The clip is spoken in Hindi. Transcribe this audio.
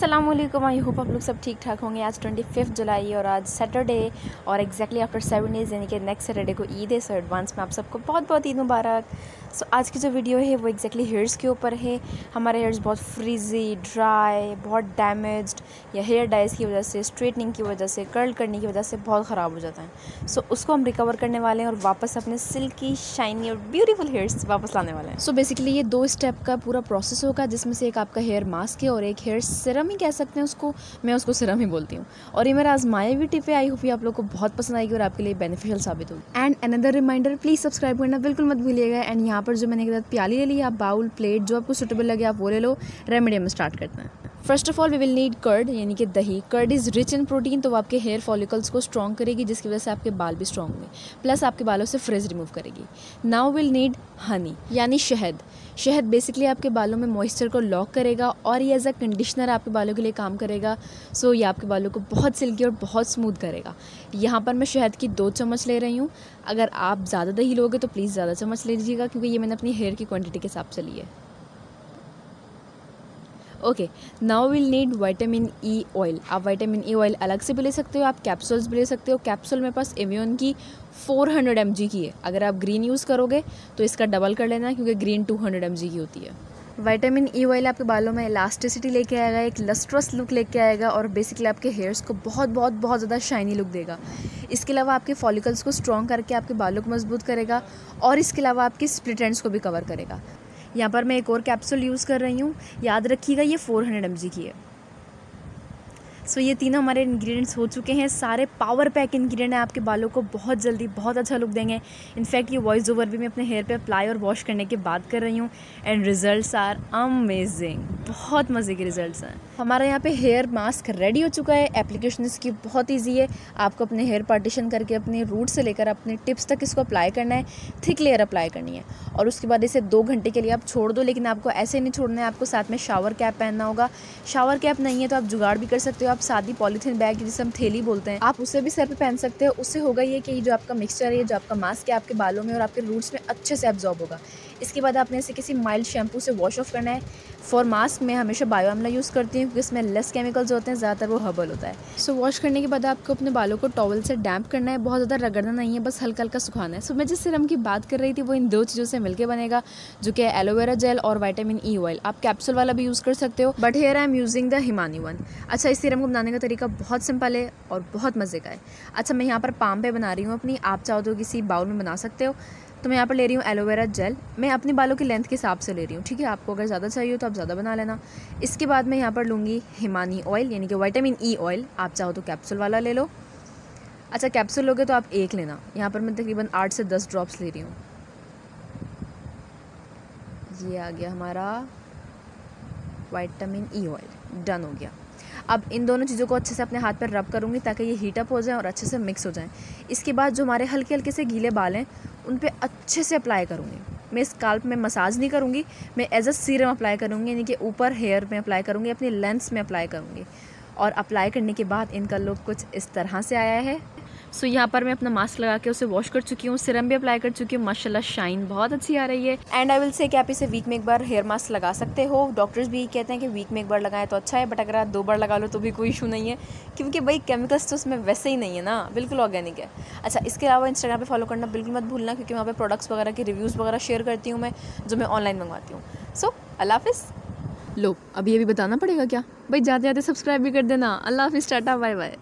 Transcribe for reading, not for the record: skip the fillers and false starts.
अस्सलामुअलैकुम, आई होप आप लोग सब ठीक ठाक होंगे। आज 25 जुलाई और आज सैटरडे और एग्जैक्टली आफ्टर 7 डेज़ यानी कि नेक्स्ट सैटरडे को ईद है। सो एडवांस में आप सबको बहुत बहुत ईद मुबारक। सो आज की जो वीडियो है वो एग्जैक्टली हेयर्स के ऊपर है। हमारे हेयर्स बहुत फ्रीजी, ड्राई, बहुत डैमेज्ड या हेयर डाइज की वजह से, स्ट्रेटनिंग की वजह से, कर्ल करने की वजह से बहुत ख़राब हो जाता है। सो उसको हम रिकवर करने वाले हैं और वापस अपने सिल्की, शाइनी और ब्यूटीफुल हेयर्स वापस लाने वाले हैं। सो बेसिकली ये 2 स्टेप का पूरा प्रोसेस होगा, जिसमें से एक आपका हेयर मास्क है और एक हेयर सिरम ही कह सकते हैं उसको, मैं उसको सिरम ही बोलती हूँ। और ये मेरा आजमाया हुई टिप है। आई होप ये आप लोग को बहुत पसंद आएगी और आपके लिए बेनिफिशियल साबित होगी। And another reminder, please subscribe करना बिल्कुल मत भूलिएगा। एंड यहाँ पर जो मैंने एक प्याली ले ली, आप बाउल, प्लेट जो आपको सूटेबल लगे आप वो ले लो। रेमेडी में स्टार्ट करते हैं। First of all we will need curd यानी कि दही। Curd is rich in protein, तो वो आपके हेयर फॉलिकल्स को स्ट्रॉन्ग करेगी, जिसकी वजह से आपके बाल भी स्ट्रॉन्ग होंगे, प्लस आपके बालों से फ्रिज रिमूव करेगी। नाउ विल नीड हनी यानी शहद। शहद बेसिकली आपके बालों में मॉइस्चर को लॉक करेगा और ये एज अ कंडीशनर आपके बालों के लिए काम करेगा। सो ये आपके बालों को बहुत सिल्की और बहुत स्मूथ करेगा। यहाँ पर मैं शहद की 2 चम्मच ले रही हूँ। अगर आप ज़्यादा दही लोगे तो प्लीज़ ज़्यादा चम्मच ले लीजिएगा, क्योंकि ये मैंने अपनी हेयर की क्वान्टिटी के हिसाब से ली है। Okay, now will need vitamin E oil. आप विटामिन ई ऑयल अलग से भी ले सकते हो, आप कैप्सूल्स भी ले सकते हो। कैप्सूल मेरे पास एवियन की 400 mg की है। अगर आप ग्रीन यूज़ करोगे तो इसका डबल कर लेना, क्योंकि ग्रीन 200 mg की होती है। विटामिन ई ऑयल आपके बालों में इलास्टिसिटी लेके आएगा, एक लस्ट्रस लुक लेके आएगा और बेसिकली आपके हेयर्स को बहुत ज़्यादा शाइनी लुक देगा। इसके अलावा आपके फॉलिकल्स को स्ट्रॉन्ग करके आपके बालों को मजबूत करेगा और इसके अलावा आपकी स्प्लिट एंड्स को भी कवर करेगा। यहाँ पर मैं एक और कैप्सूल यूज़ कर रही हूँ, याद रखिएगा ये 400 mg की है। सो ये तीनों हमारे इंग्रेडिएंट्स हो चुके हैं। सारे पावर पैक इंग्रेडिएंट हैं, आपके बालों को बहुत जल्दी बहुत अच्छा लुक देंगे। इनफैक्ट ये वॉइस ओवर भी मैं अपने हेयर पे अप्लाई और वॉश करने के बाद कर रही हूँ एंड रिजल्ट्स आर अमेजिंग। बहुत मज़े के रिजल्ट्स हैं। हमारा यहाँ पे हेयर मास्क रेडी हो चुका है। एप्लीकेशन इसकी बहुत ईजी है। आपको अपने हेयर पार्टीशन करके अपने रूट से लेकर अपने टिप्स तक इसको अप्लाई करना है। थिक लेयर अप्लाई करनी है और उसके बाद इसे 2 घंटे के लिए आप छोड़ दो। लेकिन आपको ऐसे नहीं छोड़ना है, आपको साथ में शावर कैप पहनना होगा। शावर कैप नहीं है तो आप जुगाड़ भी कर सकते हो। आप सादी पॉलीथीन बैग जिसे हम थैली बोलते हैं, आप उसे भी सर पे पहन सकते हो। उससे होगा ये कि जो आपका मिक्सचर है, जो आपका मास्क है, आपके बालों में और आपके रूट्स में अच्छे से एब्जॉर्ब होगा। इसके बाद आपने इसे किसी माइल्ड शैम्पू से वॉश ऑफ करना है। फॉर मास्क मैं हमेशा बायो आमला यूज़ करती हूँ, क्योंकि इसमें लेस केमिकल्स होते हैं, ज़्यादातर वो हर्बल होता है। सो वॉश करने के बाद आपको अपने बालों को टॉवल से डैम्प करना है। बहुत ज़्यादा रगड़ना नहीं है, बस हल्का हल्का सुखाना है। सो मैं जिस सीरम की बात कर रही थी वो इन 2 चीज़ों से मिलकर बनेगा, जो कि एलोवेरा जेल और विटामिन ई ऑयल। आप कैप्सूल वाला भी यूज़ कर सकते हो, but here I am using the Himani one. अच्छा, इस सीरम को बनाने का तरीका बहुत सिंपल है और बहुत मज़े का है। अच्छा, मैं यहाँ पर पाम पे बना रही हूँ अपनी, आप चाहो तो किसी बाउल में बना सकते हो। तो मैं यहाँ पर ले रही हूँ एलोवेरा जेल। मैं अपने बालों की लेंथ के हिसाब से ले रही हूँ, ठीक है। आपको अगर ज़्यादा चाहिए तो आप ज़्यादा बना लेना। इसके बाद मैं यहाँ पर लूँगी हिमानी ऑयल यानी कि विटामिन ई ऑयल। आप चाहो तो कैप्सूल वाला ले लो। अच्छा, कैप्सूल लोगे तो आप 1 लेना। यहाँ पर मैं तकरीबन 8 से 10 ड्रॉप्स ले रही हूँ। ये आ गया हमारा विटामिन ई ऑयल, डन हो गया। अब इन दोनों चीज़ों को अच्छे से अपने हाथ पर रब करूँगी ताकि ये हीटअप हो जाए और अच्छे से मिक्स हो जाएं। इसके बाद जो हमारे हल्के हल्के से गीले बाल हैं उन पे अच्छे से अप्लाई करूँगी। मैं स्काल्प में मसाज नहीं करूँगी, मैं एज अ सीरम अप्लाई करूँगी, यानी कि ऊपर हेयर में अप्लाई करूँगी, अपनी लेंस में अप्लाई करूँगी। और अप्लाई करने के बाद इनका लुक कुछ इस तरह से आया है। सो यहाँ पर मैं अपना मास्क लगा के उसे वॉश कर चुकी हूँ, सिरम भी अप्लाई कर चुकी हूँ। माशाल्लाह शाइन बहुत अच्छी आ रही है। एंड आई विल से कि आप इसे वीक में एक बार हेयर मास्क लगा सकते हो। डॉक्टर्स भी कहते हैं कि वीक में एक बार लगाएं तो अच्छा है, बट अगर आप 2 बार लगा लो तो भी कोई इशू नहीं है, क्योंकि भाई केमिकल्स तो उसमें वैसे ही नहीं है ना, बिल्कुल ऑर्गेनिक है। अच्छा, इसके अलावा इंस्टाग्राम पर फॉलो करना बिल्कुल मत भूलना, क्योंकि वहाँ पर प्रोडक्ट्स वगैरह के रिव्यूज़ वगैरह शेयर करती हूँ मैं, जो मैं ऑनलाइन मंगवाती हूँ। सो अल्लाह हाफिज़। लो, अब ये भी बताना पड़ेगा क्या भाई, जाते जाते सब्सक्राइब भी कर देना। अल्लाह हाफिज़, टाटा, बाय बाय।